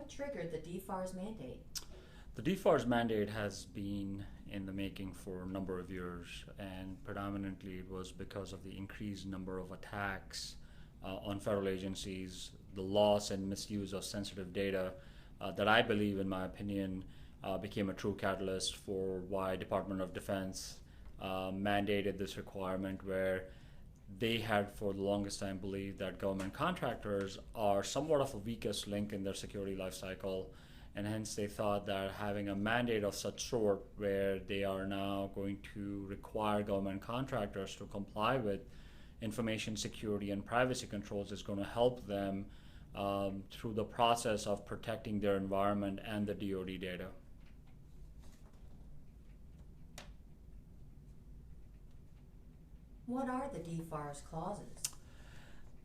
What triggered the DFARS mandate? The DFARS mandate has been in the making for a number of years, and predominantly it was because of the increased number of attacks on federal agencies, the loss and misuse of sensitive data that I believe, in my opinion, became a true catalyst for why Department of Defense mandated this requirement where they had for the longest time believed that government contractors are somewhat of a weakest link in their security lifecycle, and hence they thought that having a mandate of such sort where they are now going to require government contractors to comply with information security and privacy controls is going to help them through the process of protecting their environment and the DoD data. What are the DFARS clauses?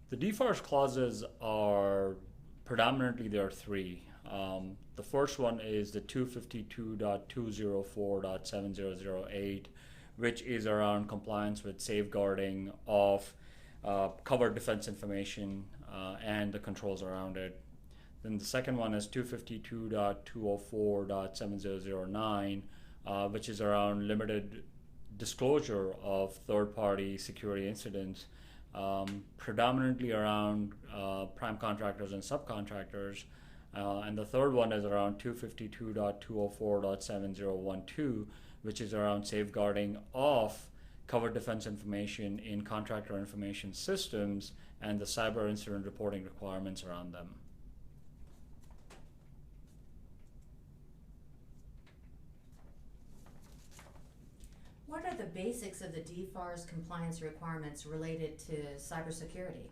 The DFARS clauses are predominantly there are three. The first one is the 252.204.7008, which is around compliance with safeguarding of covered defense information and the controls around it. Then the second one is 252.204.7009, which is around limited disclosure of third-party security incidents, predominantly around prime contractors and subcontractors. And the third one is around 252.204.7012, which is around safeguarding of covered defense information in contractor information systems and the cyber incident reporting requirements around them. What are the basics of the DFARS compliance requirements related to cybersecurity?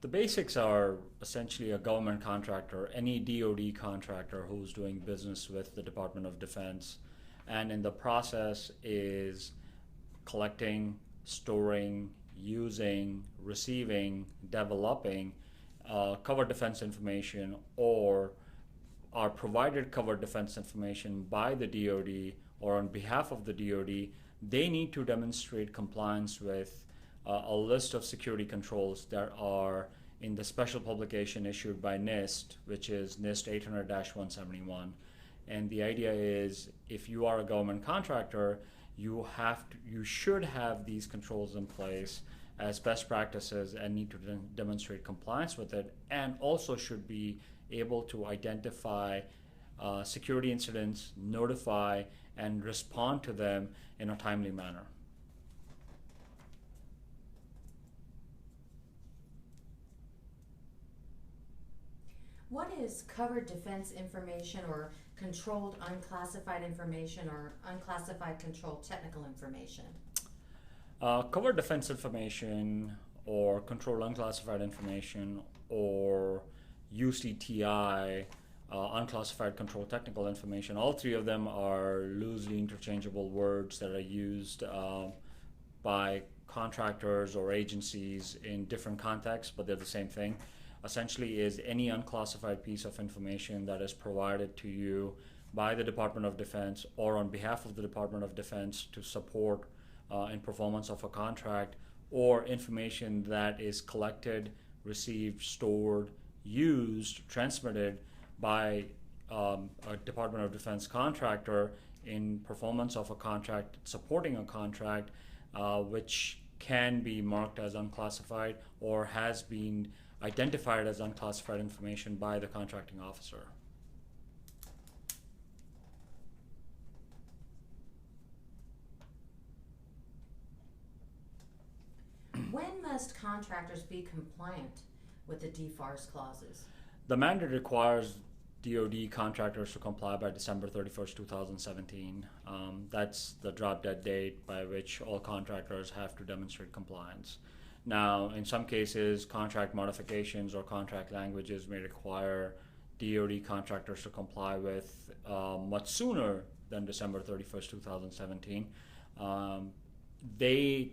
The basics are essentially a government contractor, any DoD contractor who's doing business with the Department of Defense, and in the process is collecting, storing, using, receiving, developing covered defense information or are provided covered defense information by the DoD or on behalf of the DoD. They need to demonstrate compliance with a list of security controls that are in the special publication issued by NIST, which is NIST 800-171. And the idea is, if you are a government contractor, you should have these controls in place as best practices and need to demonstrate compliance with it, and also should be able to identify security incidents, notify, and respond to them in a timely manner. What is covered defense information or controlled unclassified information or unclassified controlled technical information? Covered defense information or controlled unclassified information or UCTI, unclassified controlled technical information, all three of them are loosely interchangeable words that are used by contractors or agencies in different contexts, but they're the same thing. Essentially is any unclassified piece of information that is provided to you by the Department of Defense or on behalf of the Department of Defense to support in performance of a contract, or information that is collected, received, stored, used, transmitted by a Department of Defense contractor in performance of a contract, supporting a contract, which can be marked as unclassified or has been identified as unclassified information by the contracting officer. When must contractors be compliant with the DFARS clauses? The mandate requires DoD contractors to comply by December 31st, 2017. That's the drop dead date by which all contractors have to demonstrate compliance. Now, in some cases, contract modifications or contract languages may require DoD contractors to comply with much sooner than December 31st, 2017.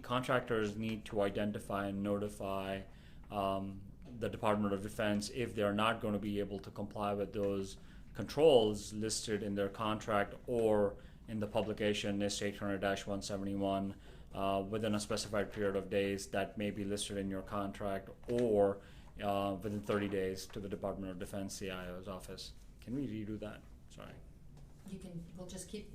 Contractors need to identify and notify the Department of Defense if they're not going to be able to comply with those controls listed in their contract or in the publication NIST 800-171 within a specified period of days that may be listed in your contract or within 30 days to the Department of Defense CIO's office. Can we redo that? Sorry.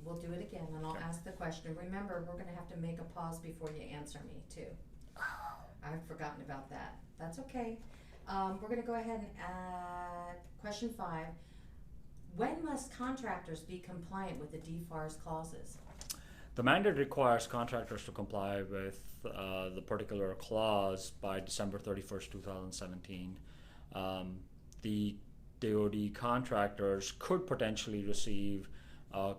We'll do it again, and I'll Okay. ask the question. Remember, we're gonna have to make a pause before you answer me, too. I've forgotten about that. That's okay. We're gonna go ahead and add question 5. When must contractors be compliant with the DFARS clauses? The mandate requires contractors to comply with the particular clause by December 31st, 2017. The DoD contractors could potentially receive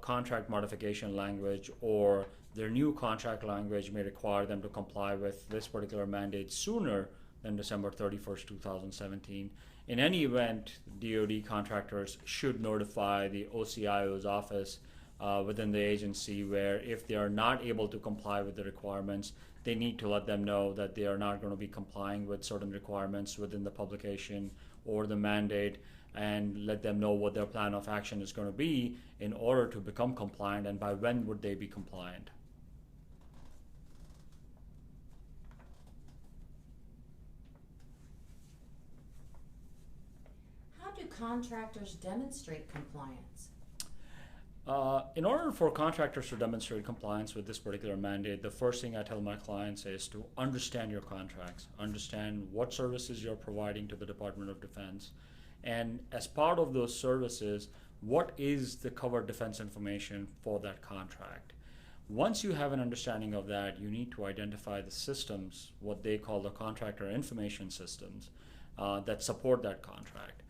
contract modification language, or their new contract language may require them to comply with this particular mandate sooner than December 31st, 2017. In any event, DoD contractors should notify the OCIO's office within the agency, where if they are not able to comply with the requirements, they need to let them know that they are not going to be complying with certain requirements within the publication or the mandate, and let them know what their plan of action is going to be in order to become compliant, and by when would they be compliant. How do contractors demonstrate compliance? In order for contractors to demonstrate compliance with this particular mandate, the first thing I tell my clients is to understand your contracts, understand what services you're providing to the Department of Defense, and as part of those services, what is the covered defense information for that contract. Once you have an understanding of that, you need to identify the systems, what they call the contractor information systems, that support that contract.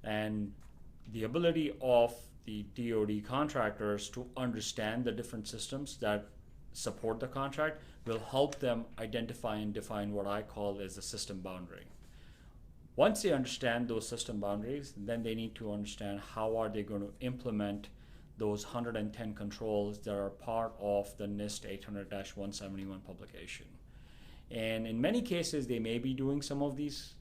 And the ability of the DoD contractors to understand the different systems that support the contract will help them identify and define what I call as a system boundary. Once they understand those system boundaries, then they need to understand how are they going to implement those 110 controls that are part of the NIST 800-171 publication. And in many cases, they may be doing some of these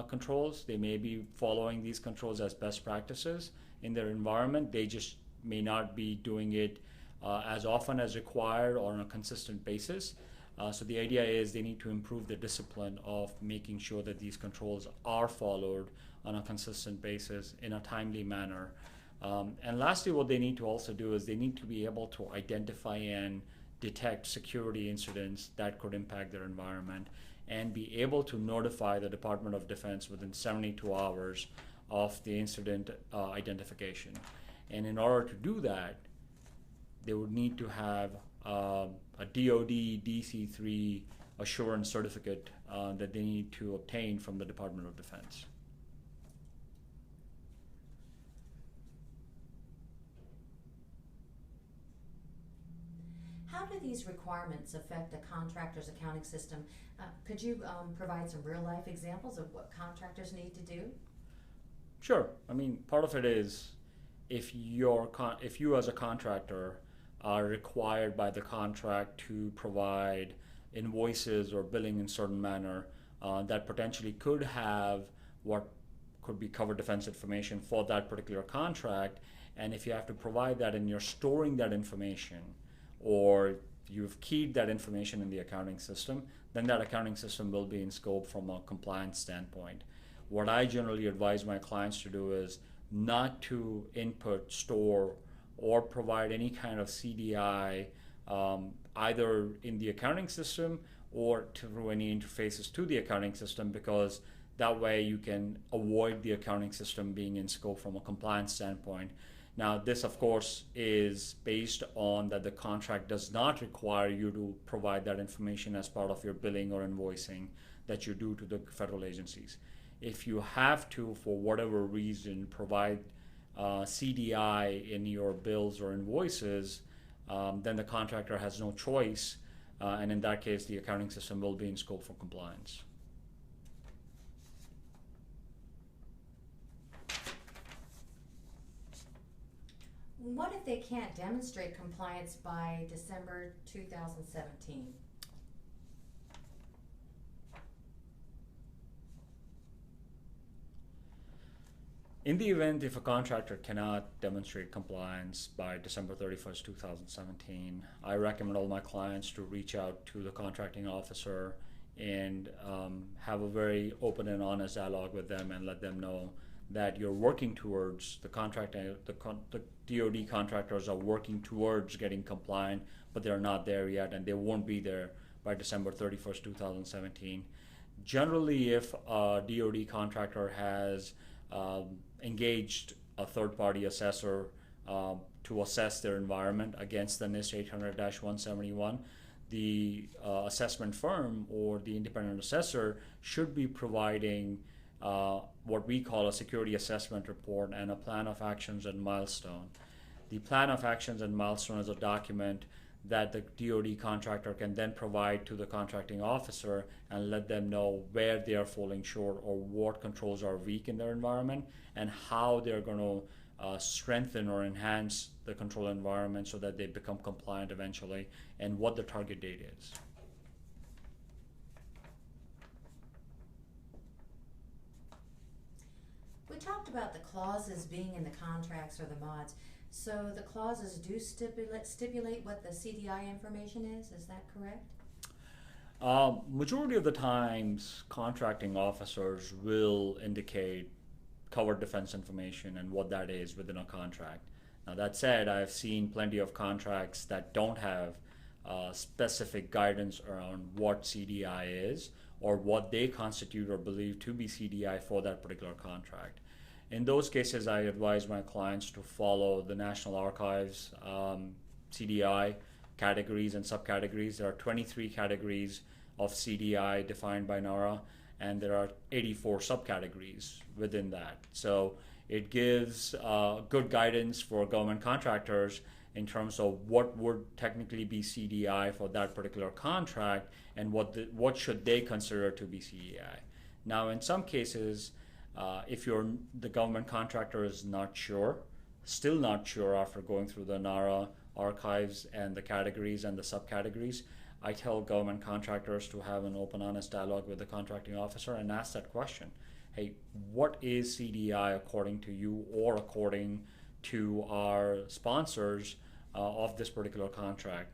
controls. They may be following these controls as best practices in their environment. They just may not be doing it as often as required or on a consistent basis. So the idea is they need to improve the discipline of making sure that these controls are followed on a consistent basis in a timely manner. And lastly, what they need to also do is they need to be able to identify and detect security incidents that could impact their environment, and be able to notify the Department of Defense within 72 hours of the incident identification. And in order to do that, they would need to have a DoD DC-3 assurance certificate that they need to obtain from the Department of Defense. How do these requirements affect a contractor's accounting system? Could you provide some real-life examples of what contractors need to do? Sure. I mean, part of it is if you as a contractor are required by the contract to provide invoices or billing in a certain manner, that potentially could have what could be covered defense information for that particular contract. And if you have to provide that and you're storing that information, or you've keyed that information in the accounting system, then that accounting system will be in scope from a compliance standpoint. What I generally advise my clients to do is not to input, store, or provide any kind of CDI either in the accounting system or through any interfaces to the accounting system, because that way you can avoid the accounting system being in scope from a compliance standpoint. Now, this, of course, is based on that the contract does not require you to provide that information as part of your billing or invoicing that you do to the federal agencies. If you have to, for whatever reason, provide CDI in your bills or invoices, then the contractor has no choice, and in that case, the accounting system will be in scope for compliance. What if they can't demonstrate compliance by December 2017? In the event if a contractor cannot demonstrate compliance by December 31st, 2017, I recommend all my clients to reach out to the contracting officer and have a very open and honest dialogue with them and let them know that you're working towards the contract. The DoD contractors are working towards getting compliant, but they're not there yet, and they won't be there by December 31st, 2017. Generally, if a DoD contractor has engaged a third-party assessor to assess their environment against the NIST 800-171, the assessment firm or the independent assessor should be providing what we call a security assessment report and a plan of actions and milestone. The plan of actions and milestone is a document that the DoD contractor can then provide to the contracting officer and let them know where they are falling short or what controls are weak in their environment and how they're going to strengthen or enhance the control environment so that they become compliant eventually, and what the target date is. We talked about the clauses being in the contracts or the mods. So the clauses do stipulate what the CDI information is that correct? Majority of the times, contracting officers will indicate covered defense information and what that is within a contract. Now that said, I've seen plenty of contracts that don't have specific guidance around what CDI is or what they constitute or believe to be CDI for that particular contract. In those cases, I advise my clients to follow the National Archives CDI categories and subcategories. There are 23 categories of CDI defined by NARA, and there are 84 subcategories within that. So it gives good guidance for government contractors in terms of what would technically be CDI for that particular contract and what should they consider to be CDI. Now, in some cases, if the government contractor is still not sure after going through the NARA archives and the categories and the subcategories, I tell government contractors to have an open, honest dialogue with the contracting officer and ask that question. Hey, what is CDI according to you or according to our sponsors of this particular contract?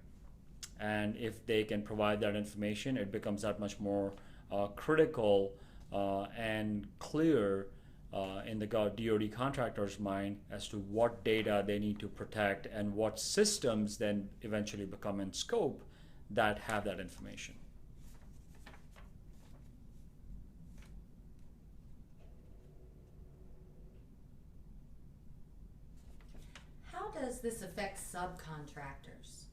And if they can provide that information, it becomes that much more critical and clear in the DoD contractor's mind as to what data they need to protect and what systems then eventually become in scope that have that information. How does this affect subcontractors?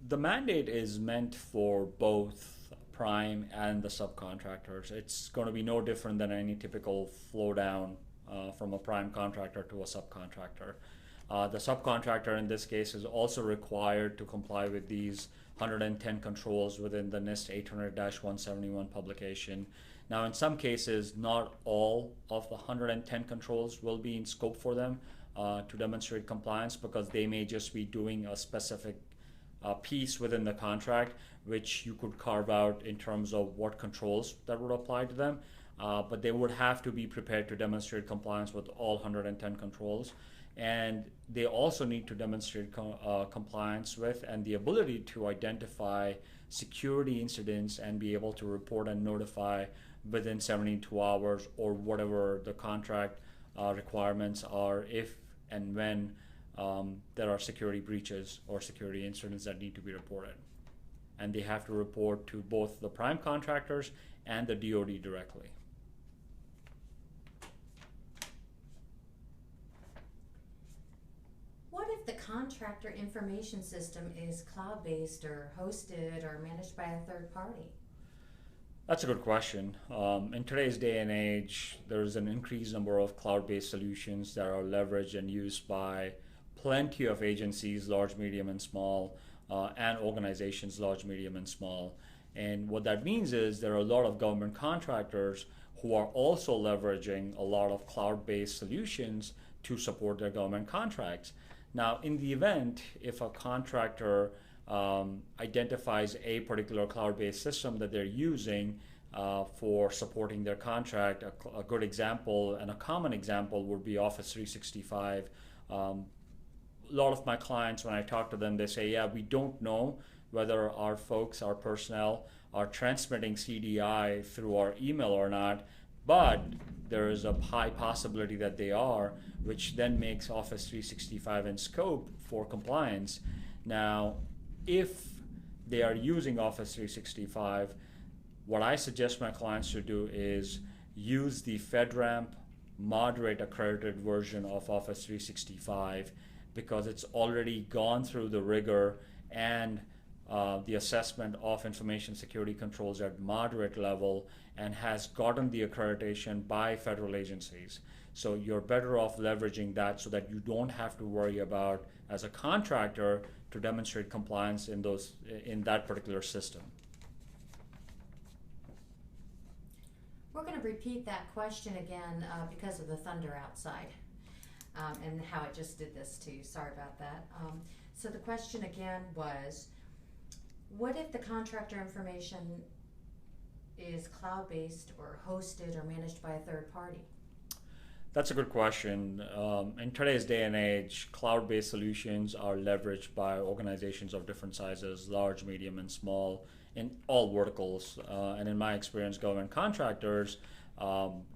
The mandate is meant for both prime and the subcontractors. It's going to be no different than any typical flow down from a prime contractor to a subcontractor. The subcontractor in this case is also required to comply with these 110 controls within the NIST 800-171 publication. Now, in some cases, not all of the 110 controls will be in scope for them to demonstrate compliance, because they may just be doing a specific piece within the contract, which you could carve out in terms of what controls that would apply to them. But they would have to be prepared to demonstrate compliance with all 110 controls. And they also need to demonstrate compliance with and the ability to identify security incidents and be able to report and notify within 72 hours or whatever the contract requirements are if and when there are security breaches or security incidents that need to be reported. And they have to report to both the prime contractors and the DoD directly. What if the contractor information system is cloud-based or hosted or managed by a third party? That's a good question. In today's day and age, there's an increased number of cloud-based solutions that are leveraged and used by plenty of agencies, large, medium, and small, and organizations, large, medium, and small. And what that means is there are a lot of government contractors who are also leveraging a lot of cloud-based solutions to support their government contracts. Now, in the event, if a contractor identifies a particular cloud-based system that they're using for supporting their contract, a good example and a common example would be Office 365. A lot of my clients, when I talk to them, they say, yeah, we don't know whether our folks, our personnel, are transmitting CDI through our email or not, but there is a high possibility that they are, which then makes Office 365 in scope for compliance. Now, if they are using Office 365, what I suggest my clients to do is use the FedRAMP moderate accredited version of Office 365 because it's already gone through the rigor and the assessment of information security controls at moderate level and has gotten the accreditation by federal agencies. So you're better off leveraging that so that you don't have to worry about, as a contractor, to demonstrate compliance in that particular system. We're going to repeat that question again because of the thunder outside and how it just did this to you. Sorry about that. So the question again was, what if the contractor information is cloud-based or hosted or managed by a third party? That's a good question. In today's day and age, cloud-based solutions are leveraged by organizations of different sizes, large, medium, and small, in all verticals. And in my experience, government contractors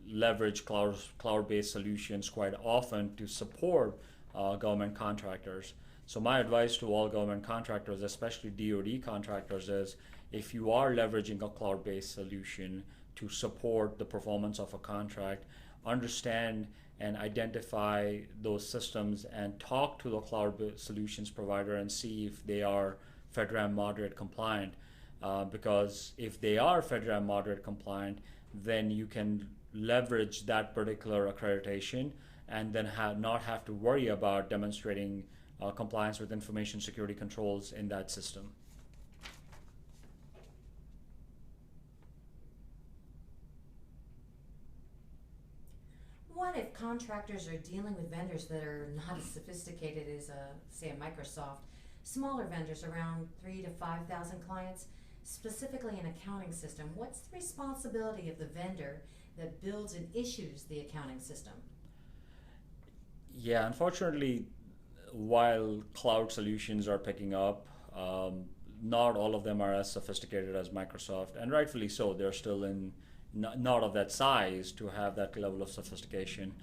leverage cloud-based solutions quite often to support government contractors. So my advice to all government contractors, especially DoD contractors, is if you are leveraging a cloud-based solution to support the performance of a contract, understand and identify those systems and talk to the cloud solutions provider and see if they are FedRAMP moderate compliant. Because if they are FedRAMP moderate compliant, then you can leverage that particular accreditation and then not have to worry about demonstrating compliance with information security controls in that system. What if contractors are dealing with vendors that are not as sophisticated as, say, a Microsoft, smaller vendors around 3,000 to 5,000 clients, specifically an accounting system? What's the responsibility of the vendor that builds and issues the accounting system? Yeah, unfortunately, while cloud solutions are picking up, not all of them are as sophisticated as Microsoft, and rightfully so. They're still not of that size to have that level of sophistication.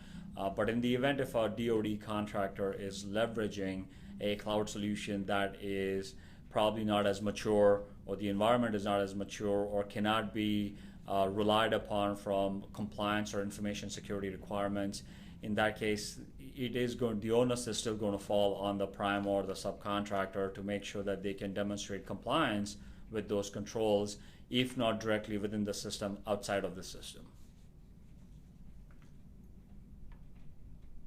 But in the event if a DoD contractor is leveraging a cloud solution that is probably not as mature, or the environment is not as mature, or cannot be relied upon from compliance or information security requirements, in that case, the onus is still going to fall on the prime or the subcontractor to make sure that they can demonstrate compliance with those controls, if not directly within the system, outside of the system.